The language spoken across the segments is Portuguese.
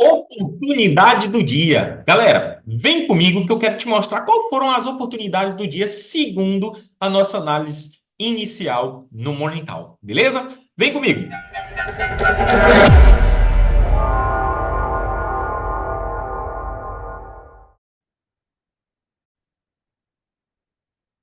Oportunidade do dia. Galera, vem comigo que eu quero te mostrar quais foram as oportunidades do dia segundo a nossa análise inicial no Morning Call, beleza? Vem comigo.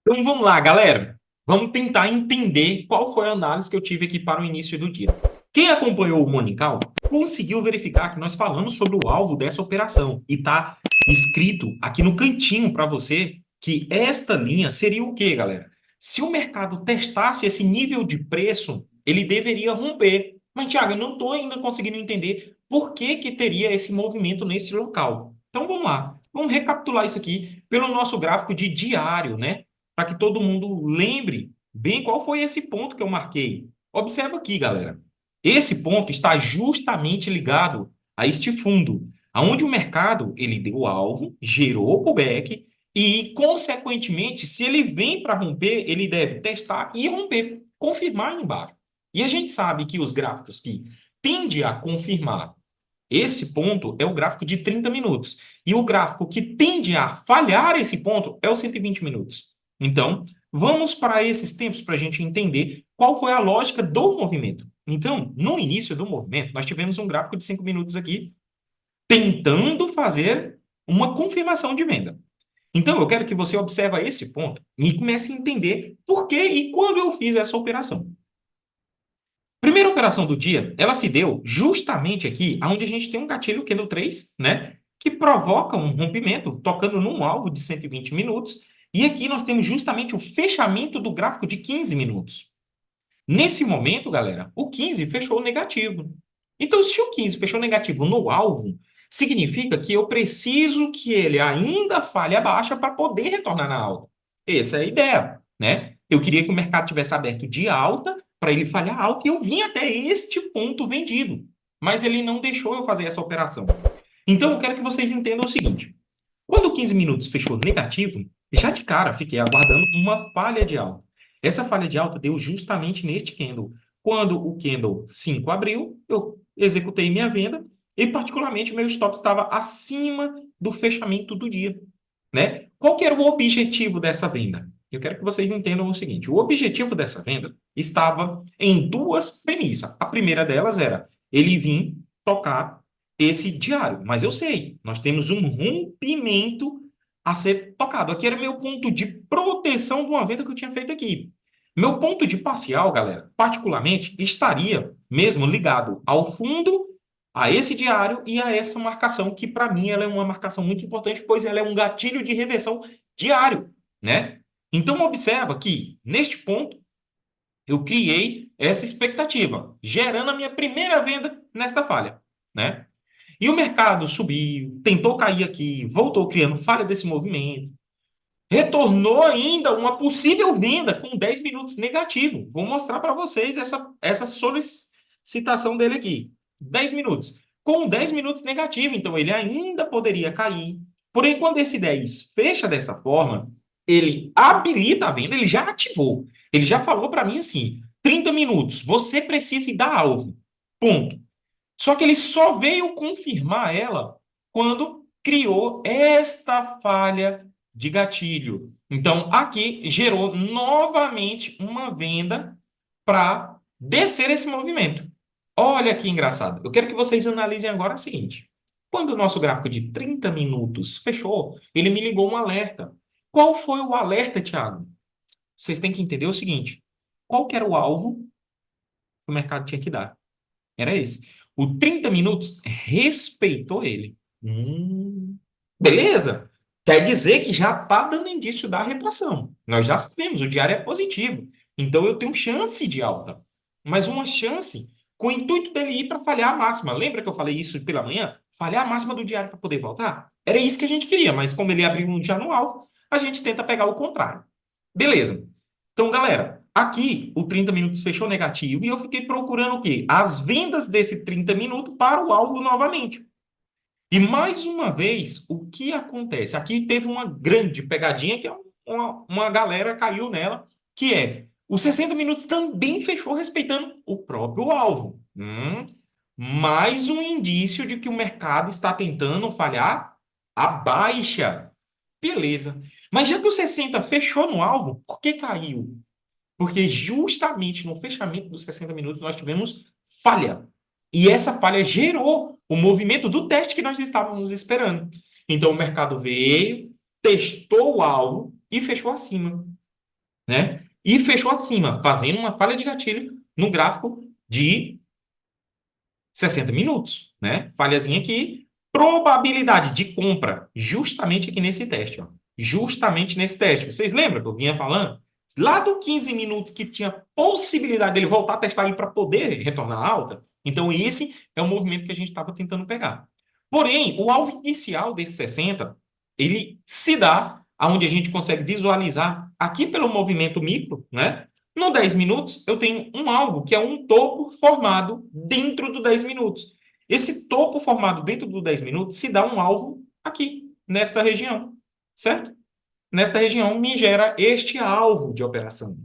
Então vamos lá, galera. Vamos tentar entender qual foi a análise que eu tive aqui para o início do dia. Quem acompanhou o Morning Call conseguiu verificar que nós falamos sobre o alvo dessa operação e está escrito aqui no cantinho para você que esta linha seria o quê, galera? Se o mercado testasse esse nível de preço, ele deveria romper. Mas, Thiago, eu não estou ainda conseguindo entender por que que teria esse movimento nesse local. Então vamos lá. Vamos recapitular isso aqui pelo nosso gráfico de diário, né? Para que todo mundo lembre bem qual foi esse ponto que eu marquei. Observa aqui, galera. Esse ponto está justamente ligado a este fundo, aonde o mercado ele deu alvo, gerou o pullback e, consequentemente, se ele vem para romper, ele deve testar e romper, confirmar aí embaixo. E a gente sabe que os gráficos que tendem a confirmar esse ponto é o gráfico de 30 minutos. E o gráfico que tende a falhar esse ponto é o 120 minutos. Então, vamos para esses tempos para a gente entender qual foi a lógica do movimento. Então, no início do movimento, nós tivemos um gráfico de 5 minutos aqui, tentando fazer uma confirmação de venda. Então, eu quero que você observe esse ponto e comece a entender por que e quando eu fiz essa operação. Primeira operação do dia, ela se deu justamente aqui, onde a gente tem um gatilho Candle 3, né? Que provoca um rompimento, tocando num alvo de 120 minutos. E aqui nós temos justamente o fechamento do gráfico de 15 minutos. Nesse momento, galera, o 15 fechou negativo. Então, se o 15 fechou negativo no alvo, significa que eu preciso que ele ainda falhe a baixa para poder retornar na alta. Essa é a ideia, né? Eu queria que o mercado tivesse aberto de alta para ele falhar alta e eu vim até este ponto vendido. Mas ele não deixou eu fazer essa operação. Então, eu quero que vocês entendam o seguinte. Quando o 15 minutos fechou negativo, já de cara fiquei aguardando uma falha de alta. Essa falha de alta deu justamente neste candle. Quando o candle 5 abriu, eu executei minha venda e, particularmente, meu stop estava acima do fechamento do dia, né? Qual que era o objetivo dessa venda? Eu quero que vocês entendam o seguinte: o objetivo dessa venda estava em duas premissas. A primeira delas era ele vir tocar esse diário, mas eu sei, nós temos um rompimento a ser tocado. Aqui era meu ponto de proteção de uma venda que eu tinha feito aqui. Meu ponto de parcial, galera, particularmente, estaria mesmo ligado ao fundo, a esse diário e a essa marcação, que para mim ela é uma marcação muito importante, pois ela é um gatilho de reversão diário, né? Então observa que neste ponto eu criei essa expectativa, gerando a minha primeira venda nesta falha, né? E o mercado subiu, tentou cair aqui, voltou criando falha desse movimento, retornou ainda uma possível venda com 10 minutos negativo. Vou mostrar para vocês essa solicitação dele aqui. 10 minutos. Com 10 minutos negativo, então ele ainda poderia cair. Porém, quando esse 10 fecha dessa forma, ele habilita a venda, ele já ativou. Ele já falou para mim assim: 30 minutos, você precisa ir dar alvo. Ponto. Só que ele só veio confirmar ela quando criou esta falha de gatilho. Então, aqui gerou novamente uma venda para descer esse movimento. Olha que engraçado. Eu quero que vocês analisem agora o seguinte. Quando o nosso gráfico de 30 minutos fechou, ele me ligou um alerta. Qual foi o alerta, Thiago? Vocês têm que entender o seguinte. Qual que era o alvo que o mercado tinha que dar? Era esse. O 30 minutos respeitou ele. Beleza? Quer dizer que já está dando indício da retração. Nós já sabemos, o diário é positivo. Então eu tenho chance de alta. Mas uma chance com o intuito dele ir para falhar a máxima. Lembra que eu falei isso pela manhã? Falhar a máxima do diário para poder voltar? Era isso que a gente queria, mas como ele abriu um já no alvo, a gente tenta pegar o contrário. Beleza. Então, galera, aqui o 30 minutos fechou negativo e eu fiquei procurando o quê? As vendas desse 30 minutos para o alvo novamente. E mais uma vez, o que acontece? Aqui teve uma grande pegadinha que uma galera caiu nela, que é os 60 minutos também fechou respeitando o próprio alvo. Mais um indício de que o mercado está tentando falhar a baixa. Beleza. Mas já que o 60 fechou no alvo, por que caiu? Porque justamente no fechamento dos 60 minutos nós tivemos falha. E essa falha gerou o movimento do teste que nós estávamos esperando. Então o mercado veio, testou o alvo e fechou acima, né? E fechou acima, fazendo uma falha de gatilho no gráfico de 60 minutos, né? Falhazinha aqui, probabilidade de compra, justamente aqui nesse teste, ó. Justamente nesse teste. Vocês lembram que eu vinha falando? Lá do 15 minutos que tinha possibilidade dele voltar a testar aí para poder retornar alta. Então, esse é o movimento que a gente estava tentando pegar. Porém, o alvo inicial desse 60, ele se dá aonde a gente consegue visualizar aqui pelo movimento micro, né? No 10 minutos, eu tenho um alvo, que é um topo formado dentro do 10 minutos. Esse topo formado dentro do 10 minutos se dá um alvo aqui, nesta região, certo? Nesta região me gera este alvo de operação.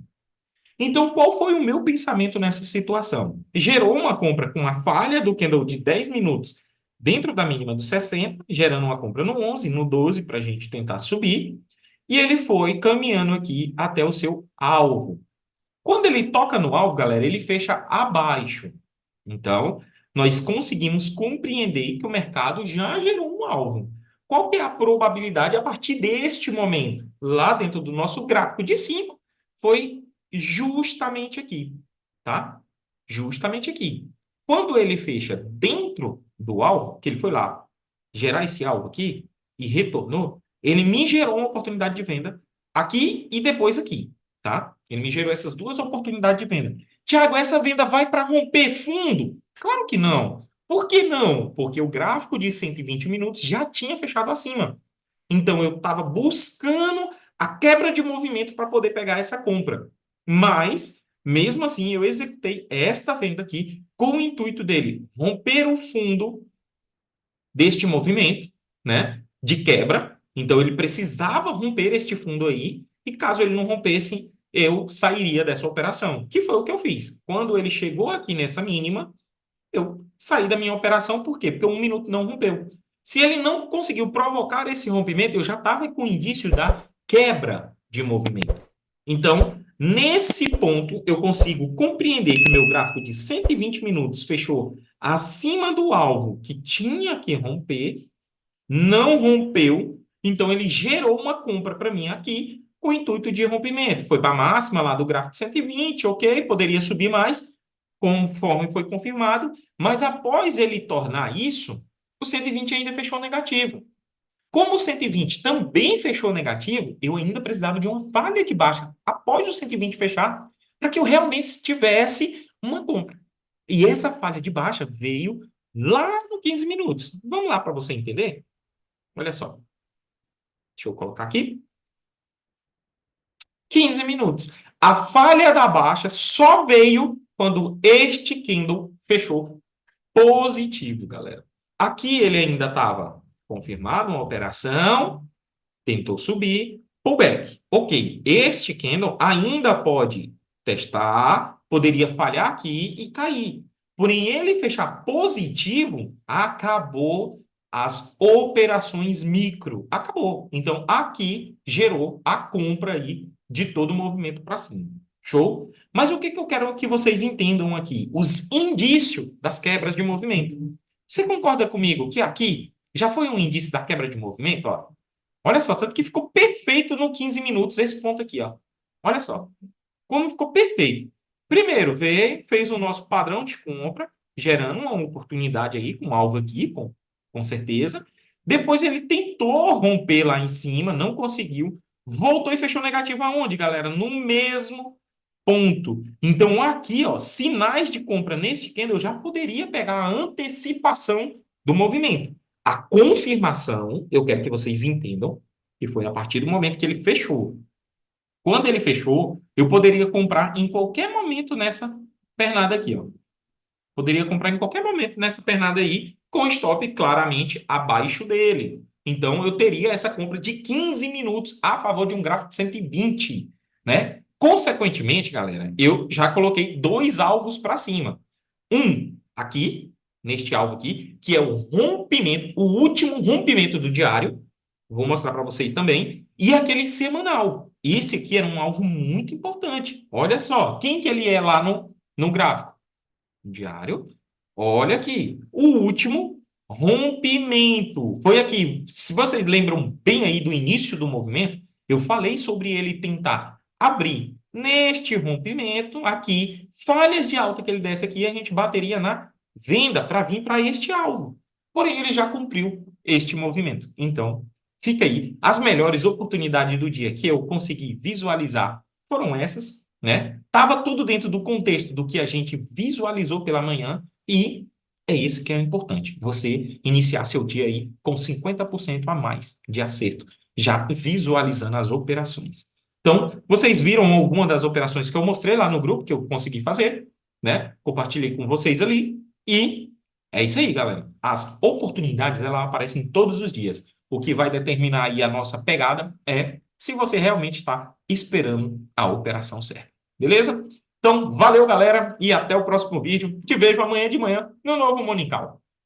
Então, qual foi o meu pensamento nessa situação? Gerou uma compra com a falha do candle de 10 minutos dentro da mínima dos 60, gerando uma compra no 11, no 12, para a gente tentar subir. E ele foi caminhando aqui até o seu alvo. Quando ele toca no alvo, galera, ele fecha abaixo. Então, nós conseguimos compreender que o mercado já gerou um alvo. Qual que é a probabilidade a partir deste momento? Lá dentro do nosso gráfico de 5, foi justamente aqui, tá? Justamente aqui. Quando ele fecha dentro do alvo, que ele foi lá gerar esse alvo aqui e retornou, ele me gerou uma oportunidade de venda aqui e depois aqui, tá? Ele me gerou essas duas oportunidades de venda. Tiago, essa venda vai para romper fundo? Claro que não. Por que não? Porque o gráfico de 120 minutos já tinha fechado acima. Então eu estava buscando a quebra de movimento para poder pegar essa compra. Mas, mesmo assim, eu executei esta venda aqui com o intuito dele romper o fundo deste movimento, né, de quebra. Então ele precisava romper este fundo aí, e caso ele não rompesse, eu sairia dessa operação, que foi o que eu fiz. Quando ele chegou aqui nessa mínima, eu saí da minha operação, por quê? Porque o 1 minuto não rompeu. Se ele não conseguiu provocar esse rompimento, eu já estava com indício da quebra de movimento. Então, nesse ponto, eu consigo compreender que o meu gráfico de 120 minutos fechou acima do alvo que tinha que romper, não rompeu, então ele gerou uma compra para mim aqui com o intuito de rompimento. Foi para a máxima lá do gráfico de 120, ok, poderia subir mais, conforme foi confirmado, mas após ele tornar isso, o 120 ainda fechou negativo. Como o 120 também fechou negativo, eu ainda precisava de uma falha de baixa após o 120 fechar, para que eu realmente tivesse uma compra. E essa falha de baixa veio lá no 15 minutos. Vamos lá para você entender? Olha só. Deixa eu colocar aqui. 15 minutos. A falha da baixa só veio quando este candle fechou positivo, galera. Aqui ele ainda estava confirmado uma operação, tentou subir, pullback. Ok, este candle ainda pode testar, poderia falhar aqui e cair. Porém, ele fechar positivo, acabou as operações micro. Acabou. Então, aqui gerou a compra aí de todo o movimento para cima. Show? Mas o que que eu quero que vocês entendam aqui? Os indícios das quebras de movimento. Você concorda comigo que aqui já foi um indício da quebra de movimento? Ó? Olha só, tanto que ficou perfeito no 15 minutos esse ponto aqui, ó. Olha só, como ficou perfeito. Primeiro, veio, fez o nosso padrão de compra, gerando uma oportunidade aí, com um alvo aqui, com certeza. Depois ele tentou romper lá em cima, não conseguiu. Voltou e fechou negativo aonde, galera? No mesmo ponto. Então, aqui, ó, sinais de compra neste candle, eu já poderia pegar a antecipação do movimento. A confirmação, eu quero que vocês entendam, que foi a partir do momento que ele fechou. Quando ele fechou, eu poderia comprar em qualquer momento nessa pernada aqui, ó. Poderia comprar em qualquer momento nessa pernada aí, com stop claramente abaixo dele. Então, eu teria essa compra de 15 minutos a favor de um gráfico de 120, né? Consequentemente, galera, eu já coloquei dois alvos para cima. Um aqui neste alvo aqui, que é o rompimento, o último rompimento do diário. Vou mostrar para vocês também. E aquele semanal. Esse aqui era um alvo muito importante. Olha só, quem que ele é lá no gráfico? Diário. Olha aqui, o último rompimento. Foi aqui. Se vocês lembram bem aí do início do movimento, eu falei sobre ele tentar abrir neste rompimento aqui, falhas de alta que ele desse aqui, a gente bateria na venda para vir para este alvo. Porém, ele já cumpriu este movimento. Então, fica aí. As melhores oportunidades do dia que eu consegui visualizar foram essas, né? Tava tudo dentro do contexto do que a gente visualizou pela manhã e é isso que é importante. Você iniciar seu dia aí com 50% a mais de acerto, já visualizando as operações. Então, vocês viram alguma das operações que eu mostrei lá no grupo que eu consegui fazer, né? Compartilhei com vocês ali e é isso aí, galera. As oportunidades, elas aparecem todos os dias. O que vai determinar aí a nossa pegada é se você realmente está esperando a operação certa. Beleza? Então, valeu, galera, e até o próximo vídeo. Te vejo amanhã de manhã no novo Morning Call.